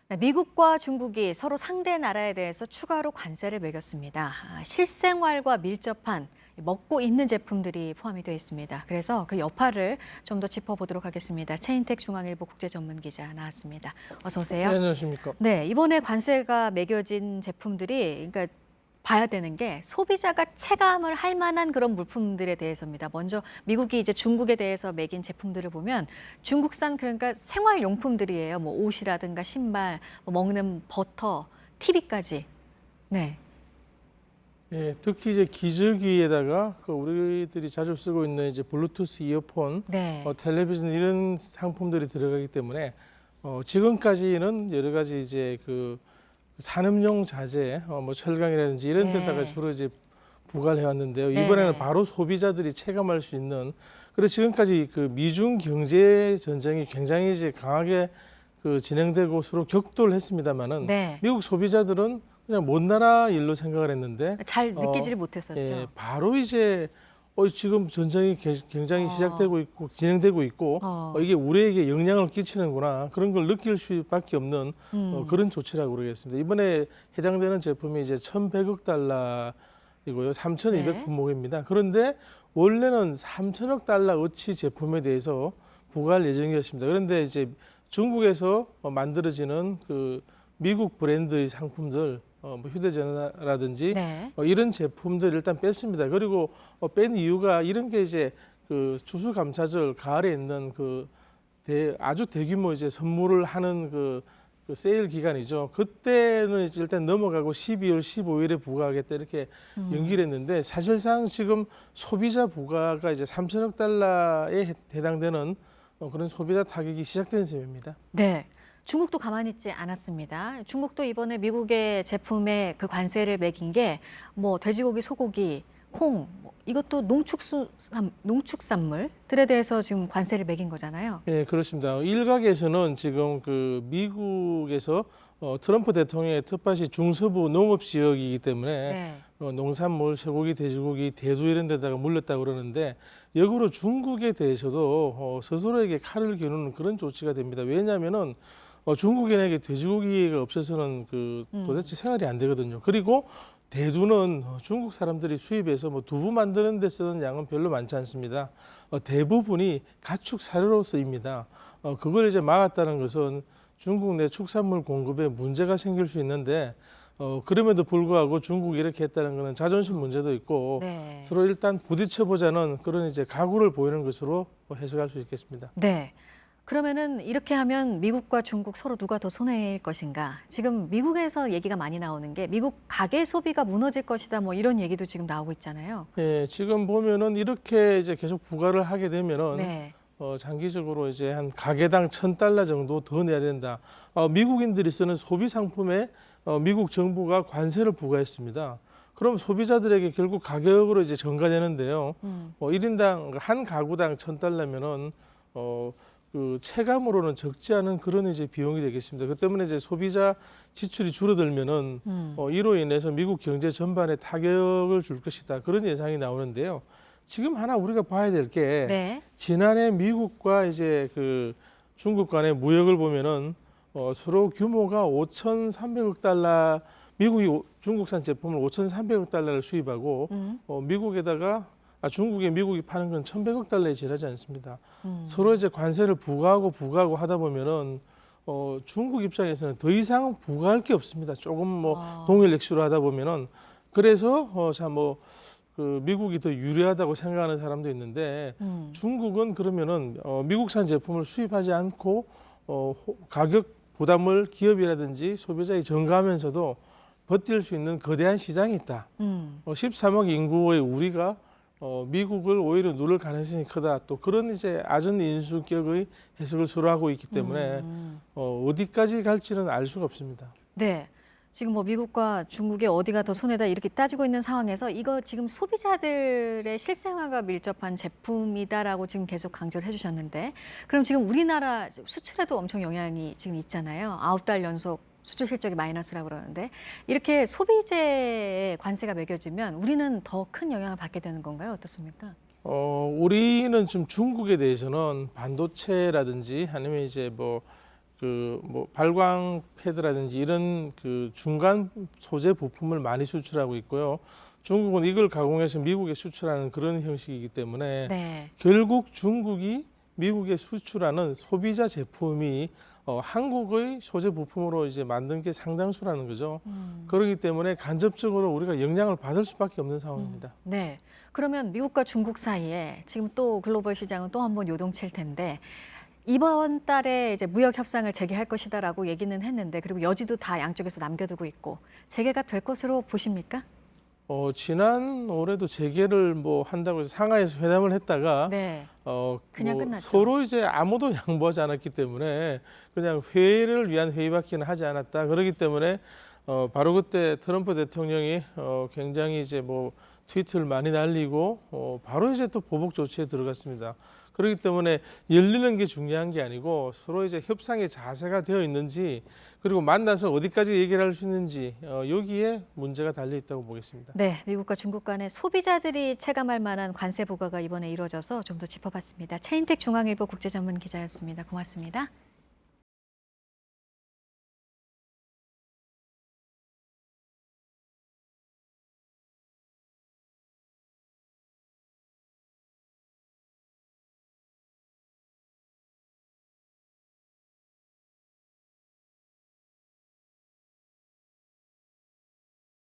네, 미국과 중국이 서로 상대 나라에 대해서 추가로 관세를 매겼습니다. 실생활과 밀접한 먹고 있는 제품들이 포함이 되어 있습니다. 그래서 그 여파를 좀 더 짚어보도록 하겠습니다. 최인택 중앙일보 국제전문기자 나왔습니다. 어서 오세요. 네, 안녕하십니까. 네, 이번에 관세가 매겨진 제품들이 그러니까 봐야 되는 게 소비자가 체감을 할 만한 그런 물품들에 대해서입니다. 먼저 미국이 이제 중국에 대해서 매긴 제품들을 보면 중국산 그러니까 생활용품들이에요. 뭐 옷이라든가 신발, 뭐 먹는 버터, TV까지. 네. 예, 특히 이제 기저귀에다가 우리들이 자주 쓰고 있는 이제 블루투스 이어폰, 네. 텔레비전 이런 상품들이 들어가기 때문에 지금까지는 여러 가지 이제 그 산업용 자재, 뭐 철강이라든지 이런 데다가 네. 주로 이제 부과를 해왔는데요. 네, 이번에는 네. 바로 소비자들이 체감할 수 있는. 그래서 지금까지 그 미중 경제 전쟁이 굉장히 이제 강하게 진행되고 서로 격돌을 했습니다만은 네. 미국 소비자들은 그냥 먼 나라 일로 생각을 했는데 잘 느끼지를 못했었죠. 예, 바로 이제 지금 전쟁이 굉장히 시작되고 있고 진행되고 있고 이게 우리에게 영향을 끼치는구나 그런 걸 느낄 수밖에 없는 그런 조치라고 그러겠습니다. 이번에 해당되는 제품이 이제 1,100억 달러이고요, 3,200 네. 품목입니다. 그런데 원래는 3천억 달러어치 제품에 대해서 부과할 예정이었습니다. 그런데 이제 중국에서 만들어지는 그 미국 브랜드의 상품들, 뭐 휴대전화라든지 네. 이런 제품들 일단 뺐습니다. 그리고 뺀 이유가 이런 게 이제 그 추수감사절 가을에 있는 아주 대규모 이제 선물을 하는 그 세일 기간이죠. 그때는 이제 일단 넘어가고 12월 15일에 부과하겠다 이렇게 연기를 했는데 사실상 지금 소비자 부과가 이제 3천억 달러에 해당되는 그런 소비자 타격이 시작된 셈입니다. 네. 중국도 가만히 있지 않았습니다. 중국도 이번에 미국의 제품에 그 관세를 매긴 게 뭐 돼지고기, 소고기, 콩, 뭐 이것도 농축산물들에 대해서 지금 관세를 매긴 거잖아요. 예, 그렇습니다. 일각에서는 지금 그 미국에서 트럼프 대통령의 텃밭이 중서부 농업 지역이기 때문에 네. 농산물, 쇠고기, 돼지고기, 대두 이런 데다가 물렸다고 그러는데 역으로 중국에 대해서도 스스로에게 칼을 겨누는 그런 조치가 됩니다. 왜냐하면은 중국인에게 돼지고기가 없어서는 도대체 생활이 안 되거든요. 그리고 대두는 중국 사람들이 수입해서 뭐 두부 만드는 데 쓰는 양은 별로 많지 않습니다. 대부분이 가축 사료로 쓰입니다. 그걸 이제 막았다는 것은 중국 내 축산물 공급에 문제가 생길 수 있는데 그럼에도 불구하고 중국이 이렇게 했다는 것은 자존심 문제도 있고 네. 서로 일단 부딪혀보자는 그런 이제 각오를 보이는 것으로 해석할 수 있겠습니다. 네. 그러면은 이렇게 하면 미국과 중국 서로 누가 더 손해일 것인가? 지금 미국에서 얘기가 많이 나오는 게 미국 가계 소비가 무너질 것이다 뭐 이런 얘기도 지금 나오고 있잖아요. 예, 지금 보면은 이렇게 이제 계속 부과를 하게 되면은 네. 장기적으로 이제 한 가게당 1,000달러 정도 더 내야 된다. 미국인들이 쓰는 소비 상품에 미국 정부가 관세를 부과했습니다. 그럼 소비자들에게 결국 가격으로 이제 전가되는데요. 1인당 한 가구당 1,000달러면은 그 체감으로는 적지 않은 그런 이제 비용이 되겠습니다. 그 때문에 이제 소비자 지출이 줄어들면은 이로 인해서 미국 경제 전반에 타격을 줄 것이다. 그런 예상이 나오는데요. 지금 하나 우리가 봐야 될 게 네. 지난해 미국과 이제 중국 간의 무역을 보면은 서로 규모가 5,300억 달러, 미국이 중국산 제품을 5,300억 달러를 수입하고 중국에 미국이 파는 건 1,100억 달러에 지나지 않습니다. 서로 이제 관세를 부과하고 하다 보면은 중국 입장에서는 더 이상 부과할 게 없습니다. 조금 뭐 동일 액수로 하다 보면은 그래서 미국이 더 유리하다고 생각하는 사람도 있는데 중국은 그러면은 미국산 제품을 수입하지 않고 가격 부담을 기업이라든지 소비자에 전가하면서도 버틸 수 있는 거대한 시장이 있다. 13억 인구의 우리가 미국을 오히려 누를 가능성이 크다. 또 그런 이제 아전 인수격의 해석을 서로 하고 있기 때문에 어디까지 갈지는 알 수가 없습니다. 네. 지금 뭐 미국과 중국의 어디가 더 손해다 이렇게 따지고 있는 상황에서 이거 지금 소비자들의 실생활과 밀접한 제품이다라고 지금 계속 강조를 해주셨는데 그럼 지금 우리나라 수출에도 엄청 영향이 지금 있잖아요. 9달 연속 수출 실적이 마이너스라고 그러는데 이렇게 소비재에 관세가 매겨지면 우리는 더 큰 영향을 받게 되는 건가요? 어떻습니까? 우리는 좀 중국에 대해서는 반도체라든지 아니면 이제 그 뭐 발광 패드라든지 이런 그 중간 소재 부품을 많이 수출하고 있고요. 중국은 이걸 가공해서 미국에 수출하는 그런 형식이기 때문에 네. 결국 중국이 미국에 수출하는 소비자 제품이 한국의 소재 부품으로 이제 만든 게 상당수라는 거죠. 그렇기 때문에 간접적으로 우리가 영향을 받을 수밖에 없는 상황입니다. 네. 그러면 미국과 중국 사이에 지금 또 글로벌 시장은 또 한 번 요동칠 텐데 이번 달에 이제 무역 협상을 재개할 것이다라고 얘기는 했는데 그리고 여지도 다 양쪽에서 남겨두고 있고 재개가 될 것으로 보십니까? 지난 올해도 재개를 뭐 한다고 해서 상하이에서 회담을 했다가 네. 그냥 뭐 끝났죠. 서로 이제 아무도 양보하지 않았기 때문에 그냥 회의를 위한 회의밖에는 하지 않았다. 그렇기 때문에 바로 그때 트럼프 대통령이 굉장히 이제 뭐 트위터를 많이 날리고 바로 이제 또 보복 조치에 들어갔습니다. 그렇기 때문에 열리는 게 중요한 게 아니고 서로 이제 협상의 자세가 되어 있는지 그리고 만나서 어디까지 얘기를 할 수 있는지 여기에 문제가 달려 있다고 보겠습니다. 네, 미국과 중국 간의 소비자들이 체감할 만한 관세 부과가 이번에 이루어져서 좀 더 짚어봤습니다. 최인택 중앙일보 국제전문 기자였습니다. 고맙습니다.